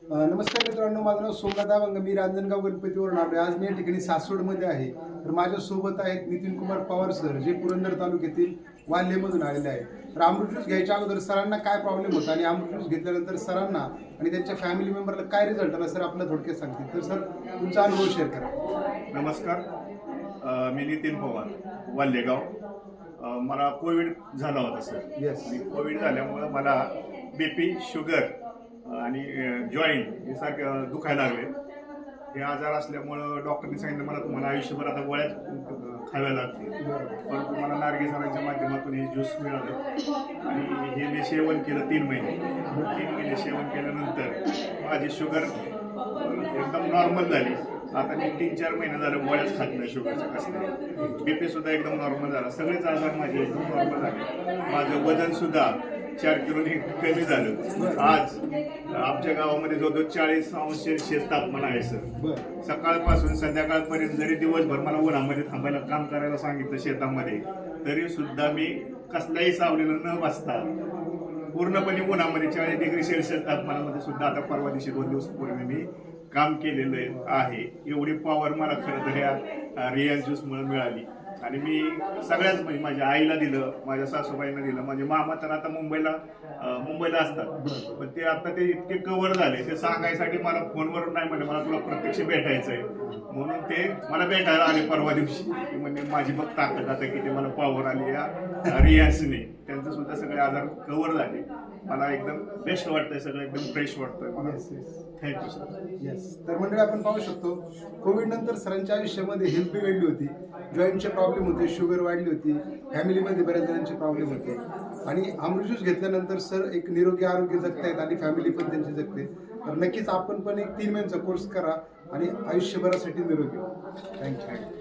नमस्कार मित्रांनो, माझं नाव सोमनाथ अभंग. मी रांजणगाव गणपतीवरून आलो. आज मी या ठिकाणी सासवडमध्ये आहे. तर माझ्यासोबत आहेत नितीन कुमार पवार सर, जे पुरंदर तालुक्यातील वाल्हेमधून आलेले आहेत. तर अमृत ज्यूस घ्यायच्या अगोदर सरांना काय प्रॉब्लेम होता आणि अमृत ज्यूस घेतल्यानंतर सरांना आणि त्यांच्या फॅमिली मेंबरला काय रिझल्ट आला, सर आपल्याला थोडक्यात सांगतील. तर सर तुमचा अनुभव शेअर करा. नमस्कार. मी नितीन पवार, वाल्हेगाव. मला कोविड झाला होता सर. येस. आणि कोविड झाल्यामुळं मला BP, शुगर आणि जॉईंट हे सारखे दुखायला लागले. हे आजार असल्यामुळं डॉक्टरने सांगितलं मला तुम्हाला आयुष्यभर आता गोळ्याच खाव्या लागतील. परंतु मला नार्गे सरांच्या माध्यमातून हे ज्यूस मिळालं आणि हे मी सेवन केलं 3 महिने. 3 महिने सेवन केल्यानंतर माझी शुगर एकदम नॉर्मल झाली. आता मी 3-4 महिने झालं गोळ्याच खात नाही शुगरचं कसं. BP सुद्धा एकदम नॉर्मल झाला. सगळेच आजार माझे एकदम नॉर्मल झाले. माझं वजन सुद्धा 4 किलोने कमी झालं. आज आमच्या गावामध्ये जवळजवळ 40°C तापमान आहे सर. सकाळपासून संध्याकाळपर्यंत जरी दिवसभर मला उन्हामध्ये थांबायला काम करायला सांगितलं शेतामध्ये, तरी सुद्धा मी कसल्याही सावलीला न बसता पूर्णपणे उन्हामध्ये 40°C तापमानामध्ये सुद्धा आता परवा दिवशी 2 दिवसापूर्वी मी काम केलेलं आहे. एवढी पॉवर मला खरं तर या रियल ज्यूसमुळे मिळाली. आणि मी सगळ्याच म्हणजे माझ्या आईला दिलं, माझ्या सासूबाईंना दिलं. माझे मामा तर आता मुंबईला असतात, पण ते आता ते इतके कव्हर झाले, ते सांगायसाठी मला फोनवर नाही म्हणले, मला तुला प्रत्यक्ष भेटायचंय म्हणून ते मला भेटायला आले परवा दिवशी. म्हणजे माझी बघ ताकद आता किती मला पॉवर आली या रियाजने. त्यांचं सुद्धा सगळे आजार कव्हर झाले. मला एकदम बेस्ट वाटतंय, सगळं एकदम फ्रेश वाटतंय मला. Thank you sir. येस. तर मंडळी आपण पाहू शकतो, कोविड नंतर सरांच्या आयुष्यामध्ये हेल्थ बिघडली होती, जॉईंटचे प्रॉब्लेम होते, शुगर वाढली होती, फॅमिलीमध्ये बऱ्याच जणांचे प्रॉब्लेम होते आणि अमृत ज्यूस घेतल्यानंतर सर एक निरोगी आरोग्य जगतायत आणि फॅमिली पण त्यांची जगते. तर नक्कीच आपण पण एक 3 महिन्याचा कोर्स करा आणि आयुष्यभरासाठी निरोगी. थँक्यू.